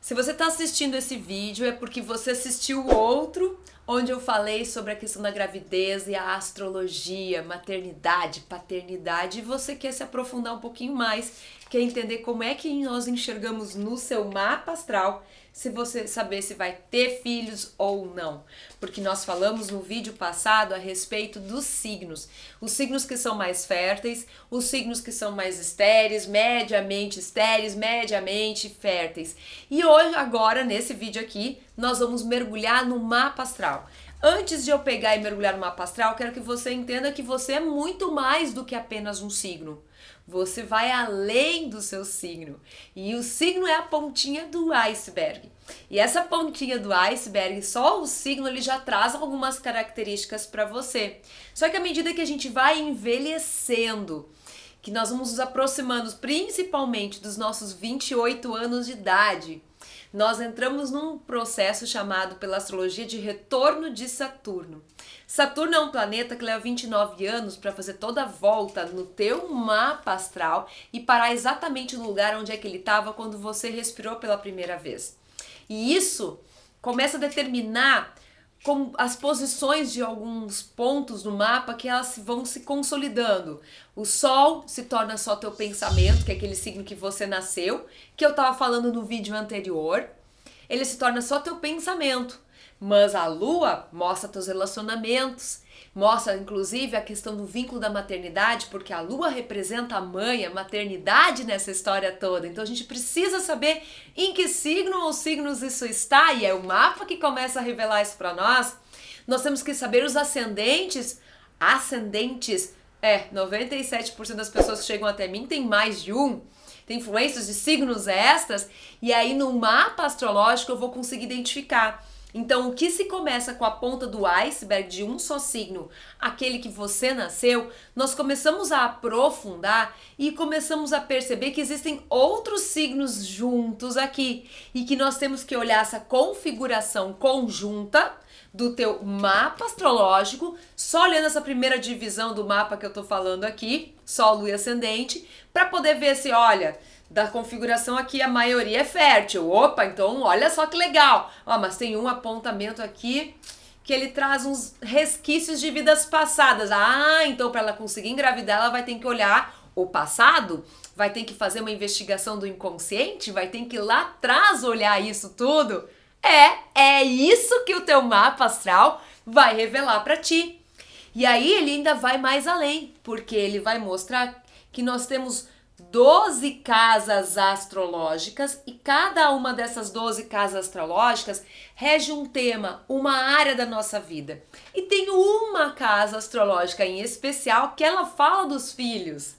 Se você está assistindo esse vídeo é porque você assistiu o outro, onde eu falei sobre a questão da gravidez e a astrologia, maternidade, paternidade, e você quer se aprofundar um pouquinho mais, quer entender como é que nós enxergamos no seu mapa astral, se você saber se vai ter filhos ou não. Porque nós falamos no vídeo passado a respeito dos signos. Os signos que são mais férteis, os signos que são mais estéreis, mediamente férteis. E hoje, agora, nesse vídeo aqui, nós vamos mergulhar no mapa astral. Antes de eu pegar e mergulhar no mapa astral, eu quero que você entenda que você é muito mais do que apenas um signo. Você vai além do seu signo. E o signo é a pontinha do iceberg. E essa pontinha do iceberg, só o signo ele já traz algumas características para você. Só que à medida que a gente vai envelhecendo, que nós vamos nos aproximando principalmente dos nossos 28 anos de idade, nós entramos num processo chamado pela astrologia de retorno de Saturno. Saturno é um planeta que leva 29 anos para fazer toda a volta no teu mapa astral e parar exatamente no lugar onde é que ele estava quando você respirou pela primeira vez. E isso começa a determinar como as posições de alguns pontos no mapa que elas vão se consolidando. O Sol se torna só teu pensamento, que é aquele signo que você nasceu, que eu estava falando no vídeo anterior. Ele se torna só teu pensamento. Mas a Lua mostra teus relacionamentos, mostra inclusive a questão do vínculo da maternidade, porque a Lua representa a mãe, a maternidade nessa história toda. Então a gente precisa saber em que signo ou signos isso está, e é o mapa que começa a revelar isso para nós. Nós temos que saber os ascendentes. 97% das pessoas que chegam até mim tem mais de um. Tem influências de signos extras, e aí no mapa astrológico eu vou conseguir identificar. Então, o que se começa com a ponta do iceberg de um só signo, aquele que você nasceu, nós começamos a aprofundar e começamos a perceber que existem outros signos juntos aqui e que nós temos que olhar essa configuração conjunta do teu mapa astrológico, só olhando essa primeira divisão do mapa que eu tô falando aqui, Sol, Lua e Ascendente, para poder ver se, olha, da configuração aqui a maioria é fértil. Opa, então olha só que legal. Ó, mas tem um apontamento aqui que ele traz uns resquícios de vidas passadas. Ah, então para ela conseguir engravidar, ela vai ter que olhar o passado, vai ter que fazer uma investigação do inconsciente, vai ter que ir lá atrás olhar isso tudo. É isso que o teu mapa astral vai revelar para ti. E aí ele ainda vai mais além, porque ele vai mostrar que nós temos 12 casas astrológicas e cada uma dessas 12 casas astrológicas rege um tema, uma área da nossa vida. E tem uma casa astrológica em especial que ela fala dos filhos.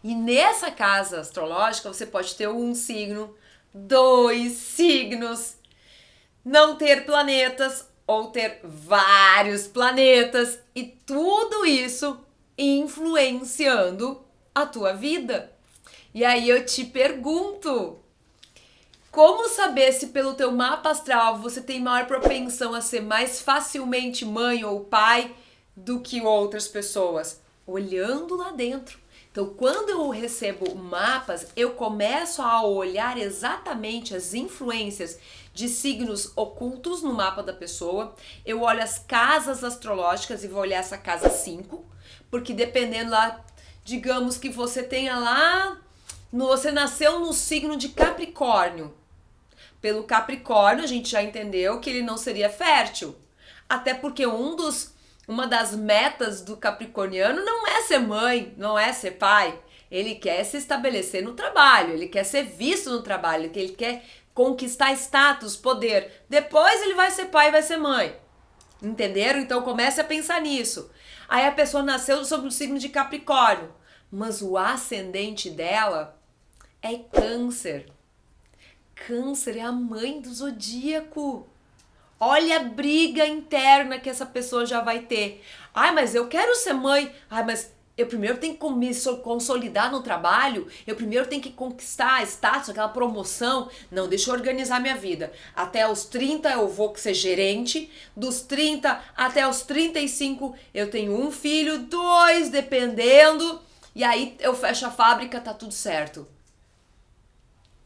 E nessa casa astrológica você pode ter um signo, 2 signos, não ter planetas ou ter vários planetas e tudo isso influenciando a tua vida. E aí eu te pergunto, como saber se pelo teu mapa astral você tem maior propensão a ser mais facilmente mãe ou pai do que outras pessoas? Olhando lá dentro. Então, quando eu recebo mapas, eu começo a olhar exatamente as influências de signos ocultos no mapa da pessoa. Eu olho as casas astrológicas e vou olhar essa casa 5, porque dependendo lá, digamos que você tenha lá, você nasceu no signo de Capricórnio. Pelo Capricórnio, a gente já entendeu que ele não seria fértil. Até porque uma das metas do capricorniano não é ser mãe, não é ser pai. Ele quer se estabelecer no trabalho, ele quer ser visto no trabalho, ele quer conquistar status, poder. Depois ele vai ser pai e vai ser mãe. Entenderam? Então comece a pensar nisso. Aí a pessoa nasceu sob o signo de Capricórnio, mas o ascendente dela é Câncer. Câncer é a mãe do zodíaco. Olha a briga interna que essa pessoa já vai ter. Ai, mas eu quero ser mãe. Ai, mas eu primeiro tenho que me consolidar no trabalho. Eu primeiro tenho que conquistar status, aquela promoção. Não, deixa eu organizar minha vida. Até os 30 eu vou ser gerente. Dos 30 até os 35 eu tenho um filho, 2, dependendo. E aí eu fecho a fábrica, tá tudo certo.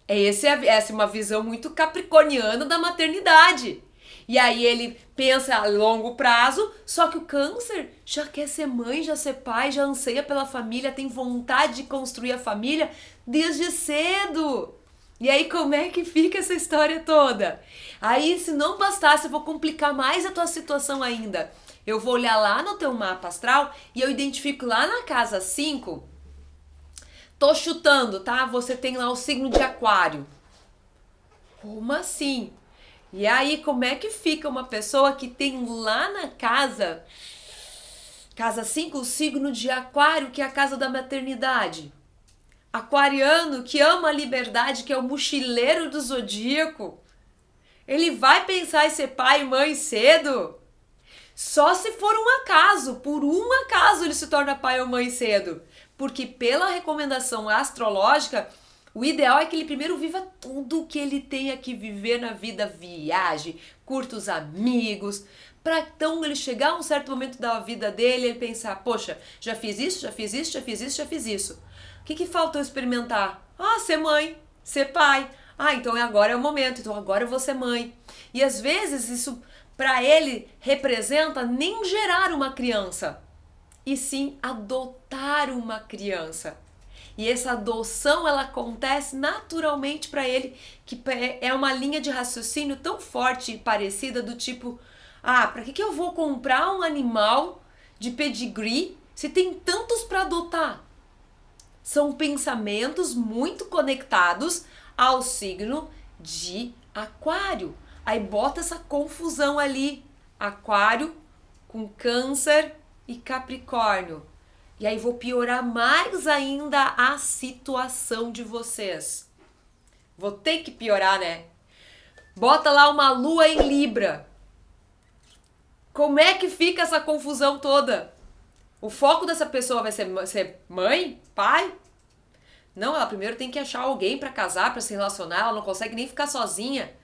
Essa é uma visão muito capricorniana da maternidade. E aí ele pensa a longo prazo, só que o câncer já quer ser mãe, já ser pai, já anseia pela família, tem vontade de construir a família desde cedo. E aí como é que fica essa história toda? Aí se não bastasse, eu vou complicar mais a tua situação ainda. Eu vou olhar lá no teu mapa astral e eu identifico lá na casa 5, tô chutando, tá? Você tem lá o signo de Aquário. Como assim? E aí, como é que fica uma pessoa que tem lá na casa 5, o signo de Aquário, que é a casa da maternidade? Aquariano que ama a liberdade, que é o mochileiro do zodíaco. Ele vai pensar em ser pai e mãe cedo? Só se for um acaso, por um acaso ele se torna pai ou mãe cedo. Porque pela recomendação astrológica, o ideal é que ele primeiro viva tudo que ele tenha que viver na vida, viaje, curta os amigos, para então ele chegar a um certo momento da vida dele e ele pensar, poxa, já fiz isso, já fiz isso, já fiz isso, já fiz isso. O que falta eu experimentar? Ah, ser mãe, ser pai. Ah, então agora é o momento, então agora eu vou ser mãe. E às vezes isso para ele representa nem gerar uma criança, e sim adotar uma criança. E essa adoção ela acontece naturalmente para ele, que é uma linha de raciocínio tão forte e parecida do tipo, ah, para que eu vou comprar um animal de pedigree se tem tantos para adotar? São pensamentos muito conectados ao signo de Aquário. Aí bota essa confusão ali, Aquário com Câncer e Capricórnio. E aí vou piorar mais ainda a situação de vocês. Vou ter que piorar, né? Bota lá uma lua em Libra. Como é que fica essa confusão toda? O foco dessa pessoa vai ser mãe? Pai? Não, ela primeiro tem que achar alguém para casar, para se relacionar. Ela não consegue nem ficar sozinha.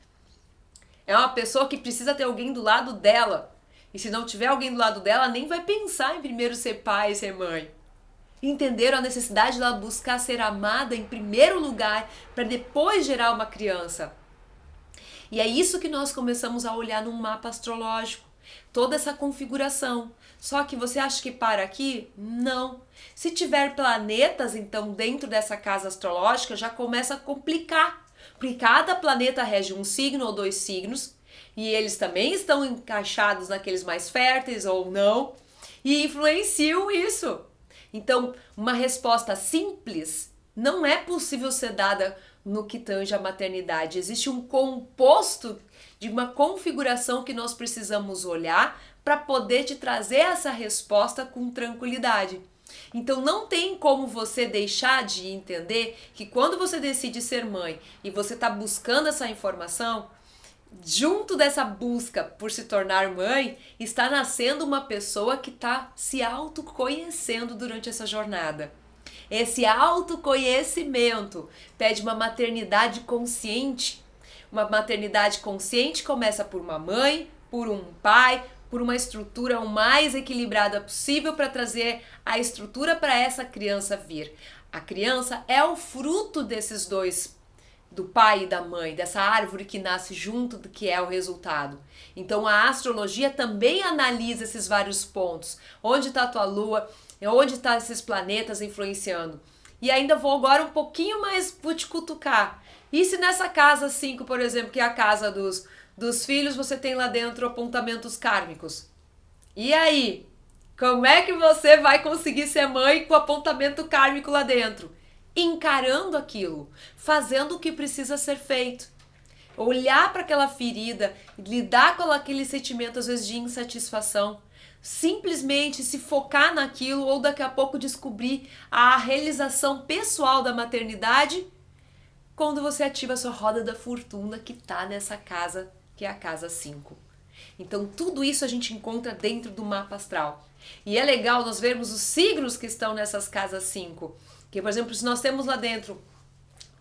É uma pessoa que precisa ter alguém do lado dela. E se não tiver alguém do lado dela, nem vai pensar em primeiro ser pai e ser mãe. Entenderam a necessidade dela buscar ser amada em primeiro lugar para depois gerar uma criança. E é isso que nós começamos a olhar num mapa astrológico. Toda essa configuração. Só que você acha que para aqui? Não. Se tiver planetas, então, dentro dessa casa astrológica, já começa a complicar. Porque cada planeta rege um signo ou 2 signos. E eles também estão encaixados naqueles mais férteis ou não. E influenciam isso. Então, uma resposta simples não é possível ser dada no que tange a maternidade. Existe um composto de uma configuração que nós precisamos olhar para poder te trazer essa resposta com tranquilidade. Então não tem como você deixar de entender que quando você decide ser mãe e você está buscando essa informação, junto dessa busca por se tornar mãe, está nascendo uma pessoa que está se autoconhecendo durante essa jornada. Esse autoconhecimento pede uma maternidade consciente. Uma maternidade consciente começa por uma mãe, por um pai, por uma estrutura o mais equilibrada possível para trazer a estrutura para essa criança vir. A criança é o fruto desses dois, do pai e da mãe, dessa árvore que nasce junto do que é o resultado. Então a astrologia também analisa esses vários pontos. Onde está a tua lua, onde estão esses planetas influenciando. E ainda vou agora um pouquinho mais, vou te cutucar. E se nessa casa 5, por exemplo, que é a casa dos filhos, você tem lá dentro apontamentos kármicos? E aí? Como é que você vai conseguir ser mãe com apontamento kármico lá dentro? Encarando aquilo, fazendo o que precisa ser feito. Olhar para aquela ferida, lidar com aquele sentimento às vezes de insatisfação, simplesmente se focar naquilo ou daqui a pouco descobrir a realização pessoal da maternidade quando você ativa a sua roda da fortuna que está nessa casa, que é a casa 5. Então tudo isso a gente encontra dentro do mapa astral. E é legal nós vermos os signos que estão nessas casas 5. Que, por exemplo, se nós temos lá dentro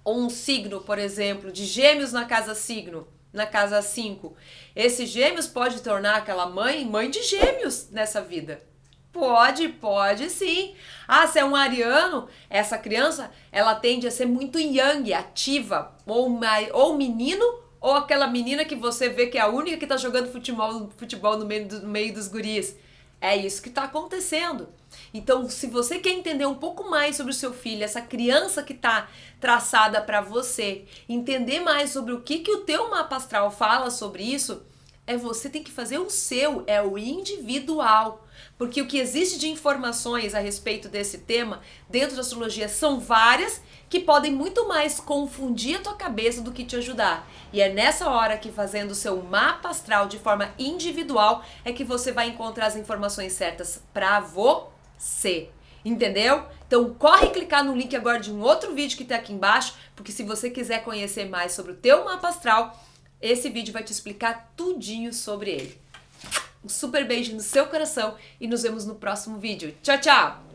um signo, por exemplo, de Gêmeos na casa signo, na casa 5, esse Gêmeos pode tornar aquela mãe de Gêmeos nessa vida. Pode sim. Ah, se é um ariano, essa criança, ela tende a ser muito yang, ativa, ou menino, ou aquela menina que você vê que é a única que tá jogando futebol no meio dos guris. É isso que tá acontecendo. Então, se você quer entender um pouco mais sobre o seu filho, essa criança que tá traçada para você, entender mais sobre o que o teu mapa astral fala sobre isso, você tem que fazer o seu, é o individual. Porque o que existe de informações a respeito desse tema dentro da astrologia são várias que podem muito mais confundir a tua cabeça do que te ajudar. E é nessa hora que, fazendo o seu mapa astral de forma individual, é que você vai encontrar as informações certas para você. Entendeu? Então corre clicar no link agora de um outro vídeo que tá aqui embaixo, porque se você quiser conhecer mais sobre o teu mapa astral, esse vídeo vai te explicar tudinho sobre ele. Um super beijo no seu coração e nos vemos no próximo vídeo. Tchau, tchau!